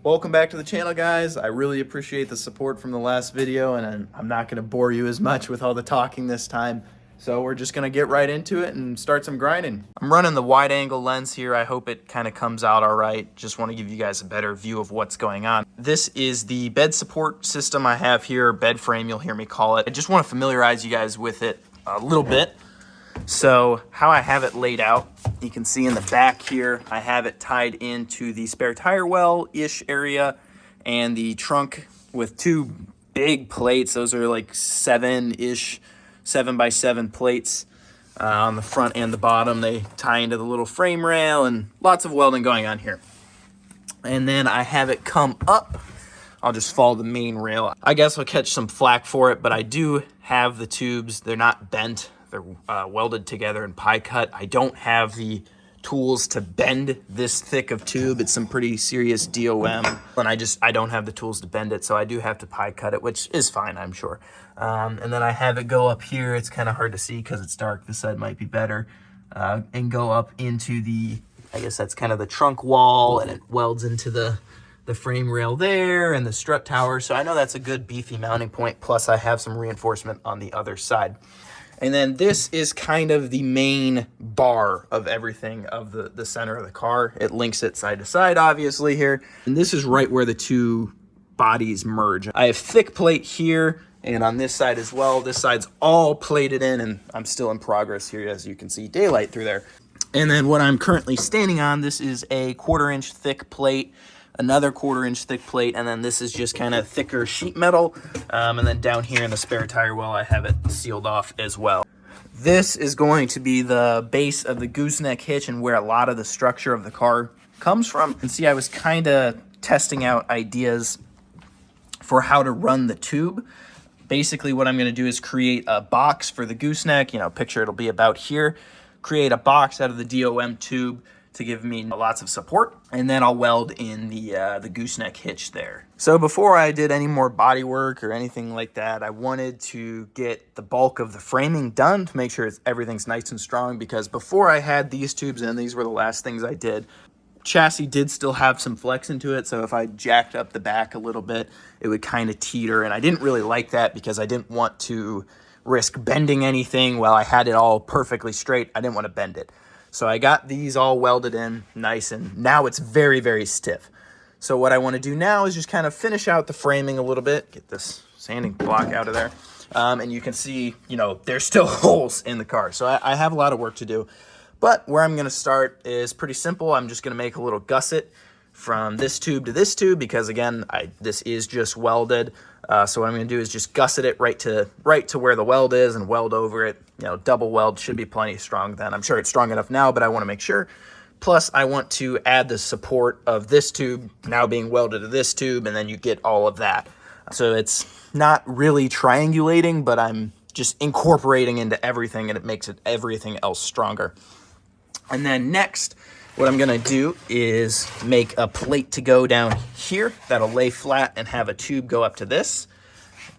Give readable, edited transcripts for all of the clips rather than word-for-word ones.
Welcome back to the channel, guys. I really appreciate the support from the last video, and I'm not going to bore you as much with all the talking this time. So we're just going to get right into it and start some grinding. I'm running the wide angle lens here. I hope it kind of comes out all right. Just want to give you guys a better view of what's going on. This is the bed support system I have here, bed frame, you'll hear me call it. I just want to familiarize you guys with it a little bit. So how I have it laid out, you can see in the back here, I have it tied into the spare tire well-ish area and the trunk with two big plates. Those are like 7-ish, 7x7 plates on the front and the bottom. They tie into the little frame rail and lots of welding going on here. And then I have it come up. I'll just follow the main rail. I guess I'll catch some flack for it, but I do have the tubes. They're not bent. They're welded together and pie cut. I don't have the tools to bend this thick of tube. It's some pretty serious DOM, and I don't have the tools to bend it, so I do have to pie cut it, which is fine, I'm sure. And then I have it go up here. It's kind of hard to see because it's dark. This side might be better. And go up into the, I guess that's kind of the trunk wall, and it welds into the frame rail there and the strut tower. So I know that's a good beefy mounting point. Plus I have some reinforcement on the other side. And then this is kind of the main bar of everything of the center of the car. It links it side to side, obviously, here. And this is right where the two bodies merge. I have thick plate here and on this side as well. This side's all plated in, and I'm still in progress here, as you can see daylight through there. And then what I'm currently standing on, this is a 1/4 inch thick plate, another 1/4 inch thick plate, and then this is just kind of thicker sheet metal. And then down here in the spare tire well, I have it sealed off as well. This is going to be the base of the gooseneck hitch and where a lot of the structure of the car comes from. And see, I was kind of testing out ideas for how to run the tube. Basically, what I'm going to do is create a box for the gooseneck. You know, picture it'll be about here. Create a box out of the DOM tube to give me lots of support, and then I'll weld in the gooseneck hitch there. So before I did any more body work or anything like that, I wanted to get the bulk of the framing done to make sure everything's nice and strong, because before I had these tubes in, these were the last things I did. Chassis did still have some flex into it, so if I jacked up the back a little bit, it would kind of teeter, and I didn't really like that because I didn't want to risk bending anything while I had it all perfectly straight. I didn't want to bend it. So I got these all welded in nice, and now it's very, very stiff. So what I want to do now is just kind of finish out the framing a little bit, get this sanding block out of there. And you can see, you know, there's still holes in the car. So I have a lot of work to do. But where I'm going to start is pretty simple. I'm just going to make a little gusset from this tube to this tube because, again, this is just welded. So what I'm going to do is just gusset it right to where the weld is and weld over it. You know, double weld should be plenty strong then. I'm sure it's strong enough now, but I want to make sure. Plus, I want to add the support of this tube now being welded to this tube, and then you get all of that. So it's not really triangulating, but I'm just incorporating into everything, and it makes everything else stronger. And then next, what I'm going to do is make a plate to go down here that'll lay flat and have a tube go up to this.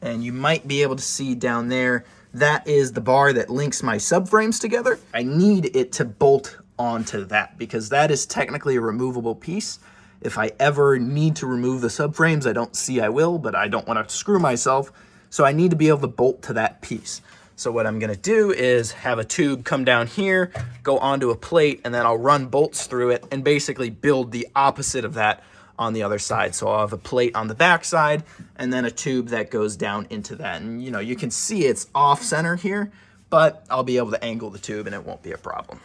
And you might be able to see down there, that is the bar that links my subframes together. I need it to bolt onto that because that is technically a removable piece. If I ever need to remove the subframes, I don't see I will, but I don't want to screw myself. So I need to be able to bolt to that piece. So what I'm gonna do is have a tube come down here, go onto a plate, and then I'll run bolts through it and basically build the opposite of that on the other side. So I'll have a plate on the back side and then a tube that goes down into that. And you know, you can see it's off center here, but I'll be able to angle the tube and it won't be a problem.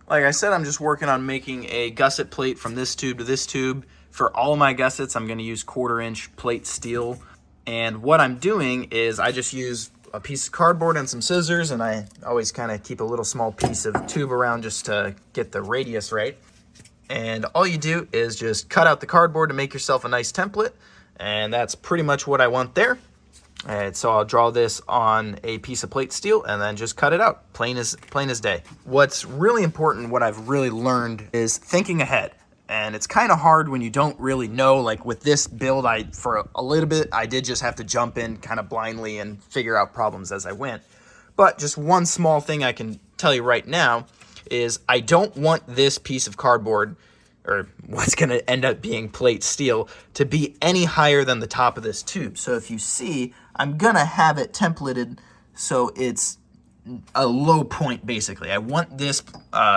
Like I said, I'm just working on making a gusset plate from this tube to this tube. For all my gussets, I'm gonna use 1/4 inch plate steel. And what I'm doing is I just use a piece of cardboard and some scissors, and I always kind of keep a little small piece of tube around just to get the radius right. And all you do is just cut out the cardboard to make yourself a nice template, and that's pretty much what I want there. And so I'll draw this on a piece of plate steel and then just cut it out, plain as day. What's really important, what I've really learned, is thinking ahead. And it's kind of hard when you don't really know. Like with this build, for a little bit, I did just have to jump in kind of blindly and figure out problems as I went. But just one small thing I can tell you right now is I don't want this piece of cardboard or what's going to end up being plate steel, to be any higher than the top of this tube. So if you see, I'm going to have it templated so it's a low point, basically. I want this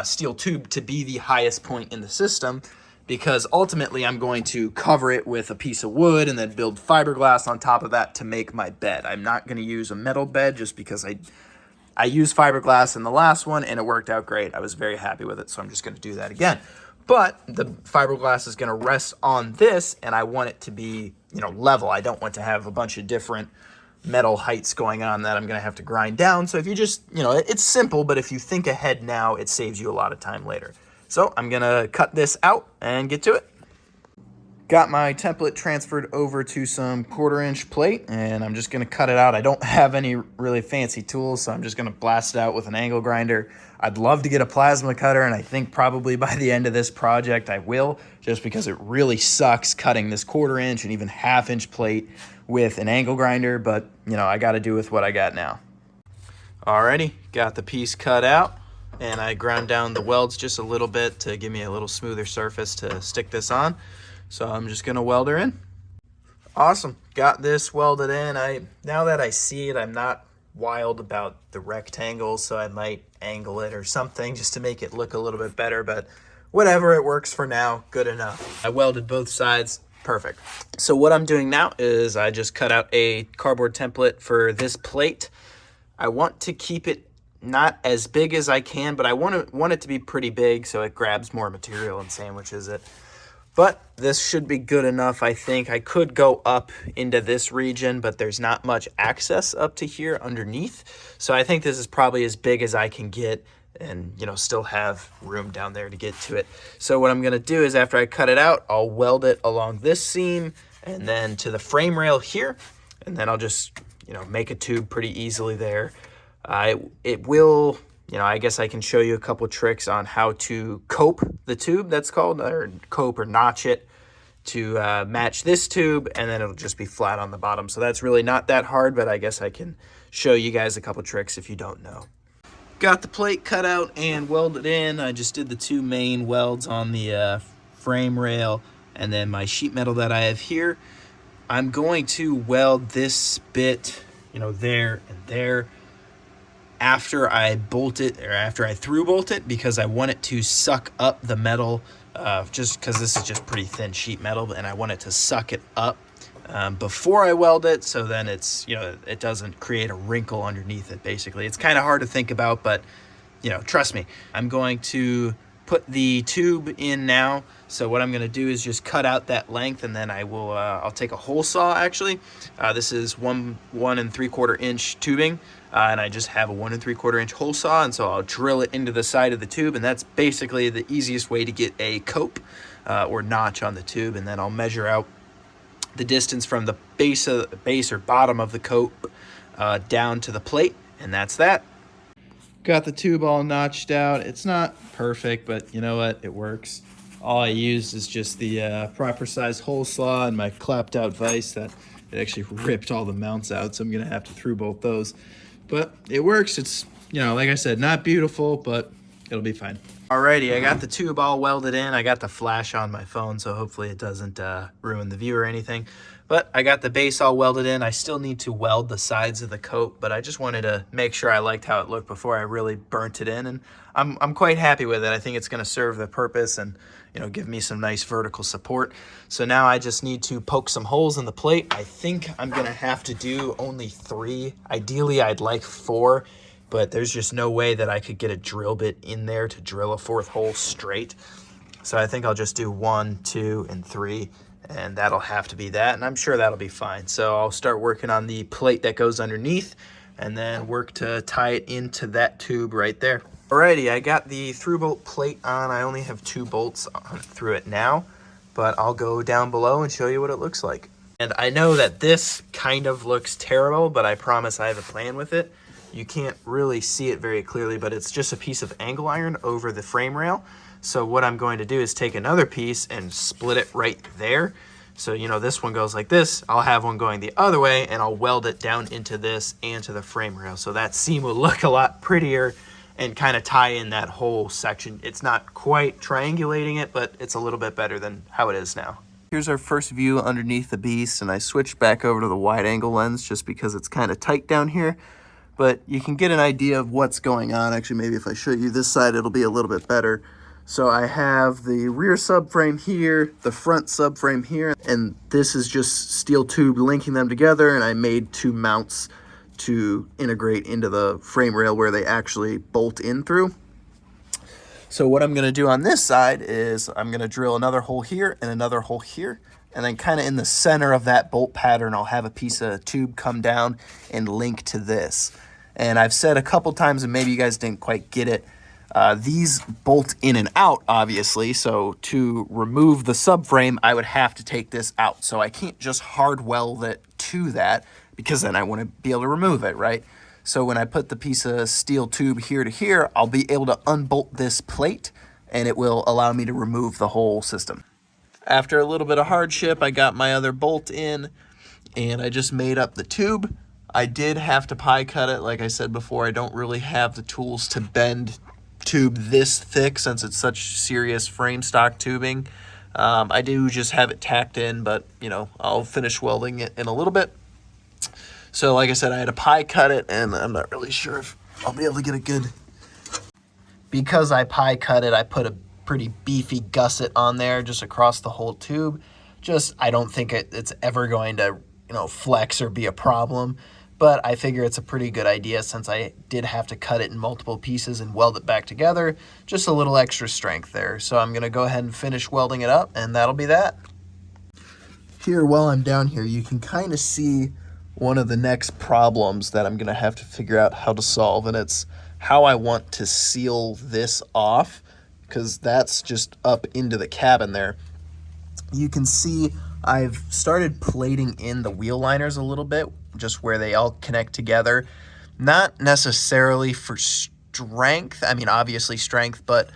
steel tube to be the highest point in the system, because ultimately I'm going to cover it with a piece of wood and then build fiberglass on top of that to make my bed. I'm not going to use a metal bed just because I used fiberglass in the last one and it worked out great. I was very happy with it, so I'm just going to do that again. But the fiberglass is going to rest on this, and I want it to be, you know, level. I don't want to have a bunch of different metal heights going on that I'm going to have to grind down. So if you just, you know, it's simple, but if you think ahead now, it saves you a lot of time later. So I'm going to cut this out and get to it. Got my template transferred over to some 1/4-inch plate, and I'm just going to cut it out. I don't have any really fancy tools, so I'm just going to blast it out with an angle grinder. I'd love to get a plasma cutter, and I think probably by the end of this project I will, just because it really sucks cutting this 1/4-inch and even 1/2-inch plate with an angle grinder, but you know, I got to do with what I got now. Alrighty, got the piece cut out, and I ground down the welds just a little bit to give me a little smoother surface to stick this on. So I'm just gonna weld her in. Awesome, got this welded in. Now that I see it, I'm not wild about the rectangle, so I might angle it or something just to make it look a little bit better, but whatever, it works for now, good enough. I welded both sides, perfect. So what I'm doing now is I just cut out a cardboard template for this plate. I want to keep it not as big as I can, but I want it to be pretty big so it grabs more material and sandwiches it. But this should be good enough, I think. I could go up into this region, but there's not much access up to here underneath. So I think this is probably as big as I can get and, you know, still have room down there to get to it. So what I'm going to do is after I cut it out, I'll weld it along this seam and then to the frame rail here. And then I'll just, you know, make a tube pretty easily there. It will... You know, I guess I can show you a couple tricks on how to cope the tube, that's called, or cope or notch it to match this tube, and then it'll just be flat on the bottom. So that's really not that hard, but I guess I can show you guys a couple tricks if you don't know. Got the plate cut out and welded in. I just did the 2 main welds on the frame rail, and then my sheet metal that I have here. I'm going to weld this bit, you know, there and there, after I bolt it, or after I through bolt it, because I want it to suck up the metal, just because this is just pretty thin sheet metal, and I want it to suck it up before I weld it, so then it's, you know, it doesn't create a wrinkle underneath it, basically. It's kind of hard to think about, but, you know, trust me. I'm going to put the tube in now. So what I'm going to do is just cut out that length, and then I will I'll take a hole saw. Actually, this is 1 3/4 inch tubing, and I just have a 1 3/4 inch hole saw, and so I'll drill it into the side of the tube, and that's basically the easiest way to get a cope or notch on the tube. And then I'll measure out the distance from the base or bottom of the cope down to the plate, and that's that. Got the tube all notched out. It's not perfect, but you know what? It works. All I used is just the proper size hole saw and my clapped out vise that it actually ripped all the mounts out, so I'm gonna have to through bolt those. But it works. It's, you know, like I said, not beautiful, but it'll be fine. Alrighty, I got the tube all welded in. I got the flash on my phone, so hopefully it doesn't ruin the view or anything. But I got the base all welded in. I still need to weld the sides of the coat, but I just wanted to make sure I liked how it looked before I really burnt it in, and I'm quite happy with it. I think it's going to serve the purpose and, you know, give me some nice vertical support. So now I just need to poke some holes in the plate. I think I'm going to have to do only 3. Ideally, I'd like 4, but there's just no way that I could get a drill bit in there to drill a 4th hole straight. So I think I'll just do 1, 2, and 3. And that'll have to be that, and I'm sure that'll be fine. So I'll start working on the plate that goes underneath and then work to tie it into that tube right there. Alrighty, I got the through bolt plate on. I only have 2 bolts through it now, but I'll go down below and show you what it looks like. And I know that this kind of looks terrible, but I promise I have a plan with it. You can't really see it very clearly, but it's just a piece of angle iron over the frame rail. So what I'm going to do is take another piece and split it right there. So, you know, this one goes like this. I'll have one going the other way, and I'll weld it down into this and to the frame rail. So that seam will look a lot prettier and kind of tie in that whole section. It's not quite triangulating it, but it's a little bit better than how it is now. Here's our first view underneath the beast, and I switched back over to the wide angle lens just because it's kind of tight down here, but you can get an idea of what's going on. Actually, maybe if I show you this side, it'll be a little bit better. So I have the rear subframe here, the front subframe here, and this is just steel tube linking them together, and I made 2 mounts to integrate into the frame rail where they actually bolt in through. So what I'm gonna do on this side is I'm gonna drill another hole here and another hole here, and then kind of in the center of that bolt pattern, I'll have a piece of tube come down and link to this. And I've said a couple times, and maybe you guys didn't quite get it, these bolt in and out, obviously. So to remove the subframe, I would have to take this out. So I can't just hard weld it to that, because then I want to be able to remove it, right? So when I put the piece of steel tube here to here, I'll be able to unbolt this plate, and it will allow me to remove the whole system. After a little bit of hardship, I got my other bolt in, and I just made up the tube. I did have to pie cut it. Like I said before, I don't really have the tools to bend tube this thick since it's such serious frame stock tubing. I do just have it tacked in, but you know, I'll finish welding it in a little bit. So like I said, I had to pie cut it, and I'm not really sure if I'll be able to get a good... Because I pie cut it, I put a pretty beefy gusset on there just across the whole tube. I don't think it's ever going to, you know, flex or be a problem. But I figure it's a pretty good idea since I did have to cut it in multiple pieces and weld it back together. Just a little extra strength there. So I'm going to go ahead and finish welding it up, and that'll be that. Here, while I'm down here, you can kind of see one of the next problems that I'm going to have to figure out how to solve, and it's how I want to seal this off, because that's just up into the cabin there. You can see I've started plating in the wheel liners a little bit, just where they all connect together. Not necessarily for strength, I mean obviously strength, but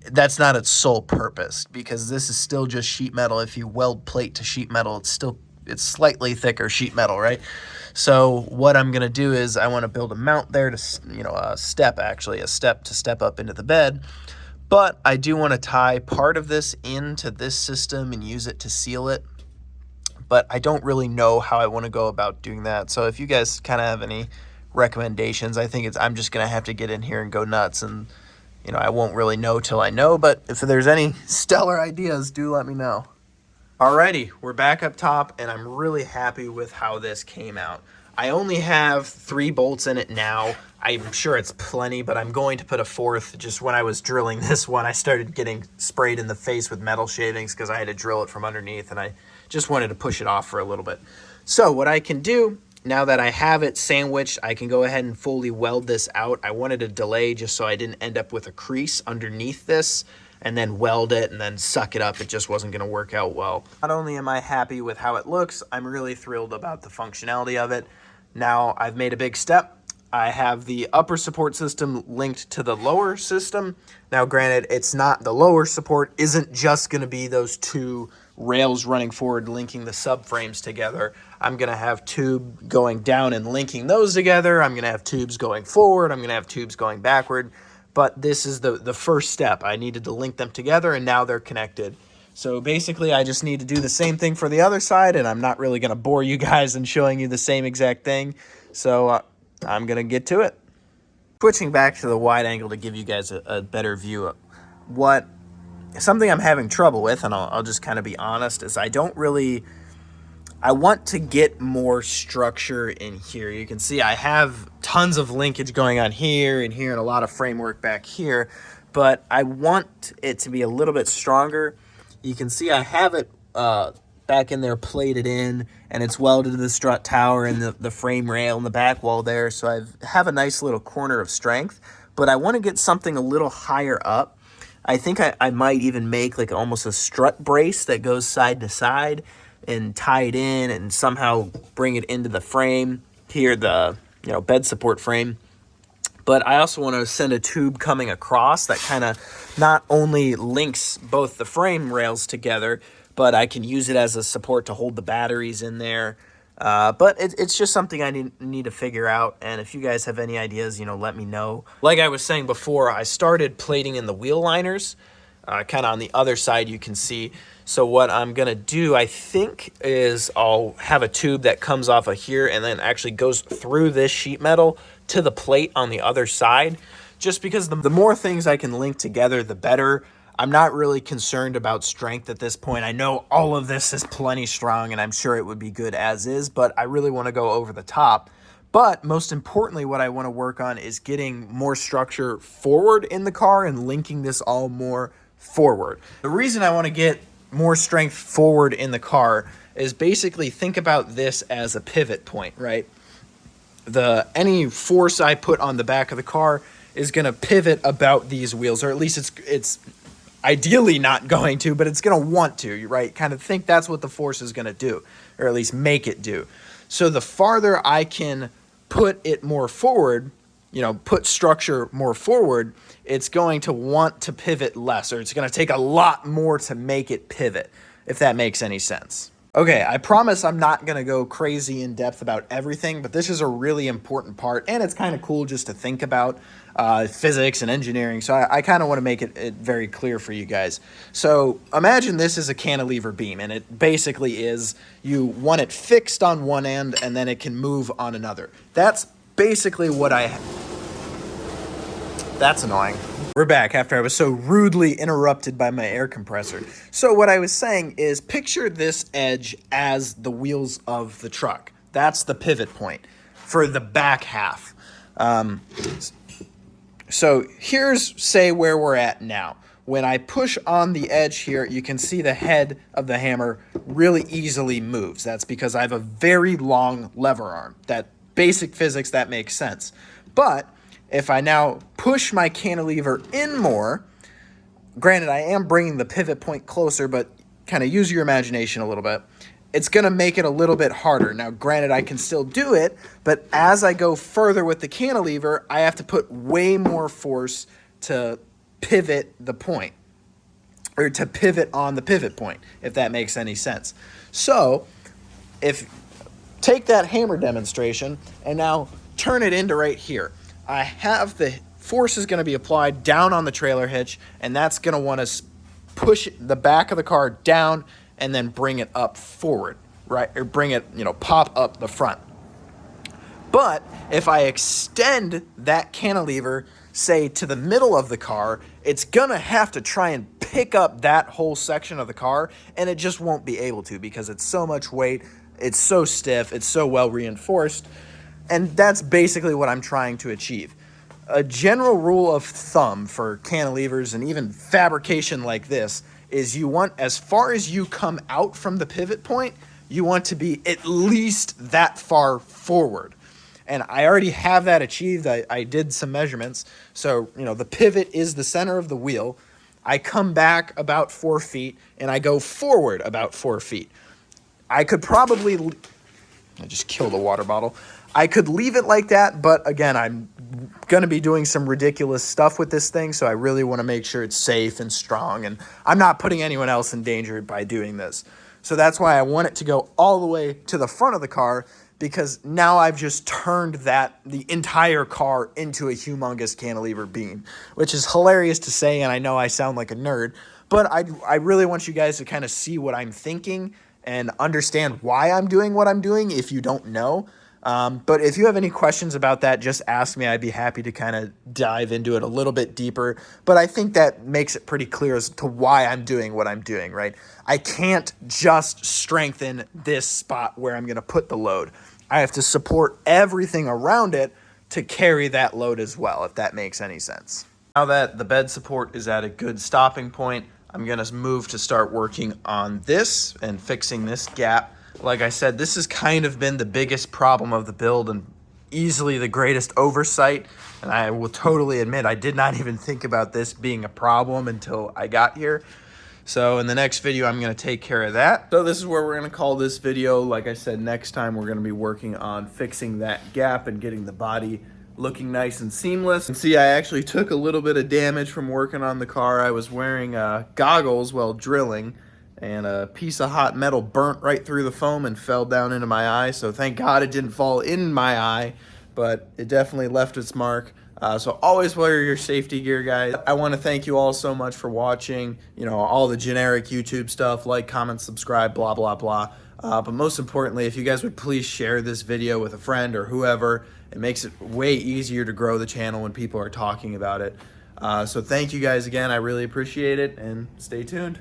that's not its sole purpose, because this is still just sheet metal. If you weld plate to sheet metal, it's slightly thicker sheet metal, right? So what I'm gonna do is I want to build a mount there to, you know, a step to step up into the bed. But I do want to tie part of this into this system and use it to seal it. But I don't really know how I want to go about doing that. So if you guys kind of have any recommendations, I think I'm just gonna have to get in here and go nuts, and you know, I won't really know till I know. But if there's any stellar ideas, do let me know. Alrighty, we're back up top, and I'm really happy with how this came out. I only have 3 bolts in it now. I'm sure it's plenty, but I'm going to put a 4th. Just when I was drilling this one, I started getting sprayed in the face with metal shavings because I had to drill it from underneath, and I just wanted to push it off for a little bit. So what I can do, now that I have it sandwiched, I can go ahead and fully weld this out. I wanted to delay just so I didn't end up with a crease underneath this, and then weld it and then suck it up. It just wasn't gonna work out well. Not only am I happy with how it looks, I'm really thrilled about the functionality of it. Now I've made a big step. I have the upper support system linked to the lower system. Now granted, it's not, the lower support isn't just gonna be those 2 rails running forward linking the subframes together. I'm gonna have tube going down and linking those together. I'm gonna have tubes going forward. I'm gonna have tubes going backward. But this is the first step. I needed to link them together, and now they're connected. So basically, I just need to do the same thing for the other side, and I'm not really going to bore you guys in showing you the same exact thing. So I'm going to get to it. Switching back to the wide angle to give you guys a better view of something I'm having trouble with, and I'll just kind of be honest, is I want to get more structure in here. You can see I have tons of linkage going on here and here and a lot of framework back here, but I want it to be a little bit stronger. You can see I have it back in there plated in, and it's welded to the strut tower and the frame rail and the back wall there, so I have a nice little corner of strength, but I want to get something a little higher up. I think I might even make like almost a strut brace that goes side to side and tie it in and somehow bring it into the frame here, the bed support frame. But I also want to send a tube coming across that kind of not only links both the frame rails together, but I can use it as a support to hold the batteries in there. But it's just something I need to figure out. And if you guys have any ideas, let me know. Like I was saying before, I started plating in the wheel liners. Kind of on the other side, you can see. So what I'm going to do, I think, is I'll have a tube that comes off of here and then actually goes through this sheet metal to the plate on the other side. Just because the more things I can link together, the better. I'm not really concerned about strength at this point. I know all of this is plenty strong, and I'm sure it would be good as is, but I really want to go over the top. But most importantly, what I want to work on is getting more structure forward in the car and linking this all more forward. The reason I want to get more strength forward in the car is basically think about this as a pivot point, right? Any force I put on the back of the car is going to pivot about these wheels, or at least it's ideally not going to, but it's going to want to, right? Kind of think that's what the force is going to do, or at least make it do. So the farther I can put it more forward, put structure more forward, it's going to want to pivot less, or it's going to take a lot more to make it pivot, if that makes any sense. Okay, I promise I'm not going to go crazy in depth about everything, but this is a really important part, and it's kind of cool just to think about physics and engineering, so I kind of want to make it very clear for you guys. So imagine this is a cantilever beam, and it basically is you want it fixed on one end, and then it can move on another. That's basically what That's annoying. We're back after I was so rudely interrupted by my air compressor. So what I was saying is picture this edge as the wheels of the truck. That's the pivot point for the back half. So here's, say, where we're at now. When I push on the edge here, you can see the head of the hammer really easily moves. That's because I have a very long lever arm. That basic physics, that makes sense. But if I now push my cantilever in more, granted, I am bringing the pivot point closer, but kind of use your imagination a little bit. It's going to make it a little bit harder. Now, granted, I can still do it, but as I go further with the cantilever, I have to put way more force to pivot the point, or to pivot on the pivot point, if that makes any sense. So, take that hammer demonstration and now turn it into right here. I have the force is going to be applied down on the trailer hitch, and that's going to want to push the back of the car down and then bring it up forward, right? Or bring it, pop up the front. But if I extend that cantilever, say, to the middle of the car, it's going to have to try and pick up that whole section of the car, and it just won't be able to because it's so much weight, it's so stiff, it's so well reinforced. And that's basically what I'm trying to achieve. A general rule of thumb for cantilevers and even fabrication like this is you want, as far as you come out from the pivot point, you want to be at least that far forward. And I already have that achieved. I did some measurements. So, the pivot is the center of the wheel. I come back about 4 feet and I go forward about 4 feet. I just killed a water bottle. I could leave it like that, but again, I'm going to be doing some ridiculous stuff with this thing, so I really want to make sure it's safe and strong, and I'm not putting anyone else in danger by doing this. So that's why I want it to go all the way to the front of the car, because now I've just turned the entire car into a humongous cantilever beam, which is hilarious to say, and I know I sound like a nerd, but I really want you guys to kind of see what I'm thinking and understand why I'm doing what I'm doing if you don't know. But if you have any questions about that, just ask me. I'd be happy to kind of dive into it a little bit deeper. But I think that makes it pretty clear as to why I'm doing what I'm doing, right? I can't just strengthen this spot where I'm going to put the load. I have to support everything around it to carry that load as well, if that makes any sense. Now that the bed support is at a good stopping point, I'm going to move to start working on this and fixing this gap. Like I said, this has kind of been the biggest problem of the build and easily the greatest oversight. And I will totally admit, I did not even think about this being a problem until I got here. So in the next video, I'm going to take care of that. So this is where we're going to call this video. Like I said, next time we're going to be working on fixing that gap and getting the body looking nice and seamless. And see, I actually took a little bit of damage from working on the car. I was wearing goggles while drilling, and a piece of hot metal burnt right through the foam and fell down into my eye. So thank God it didn't fall in my eye, but it definitely left its mark. So always wear your safety gear, guys. I want to thank you all so much for watching, all the generic YouTube stuff, like, comment, subscribe, blah, blah, blah. But most importantly, if you guys would please share this video with a friend or whoever, it makes it way easier to grow the channel when people are talking about it. So thank you guys again. I really appreciate it, and stay tuned.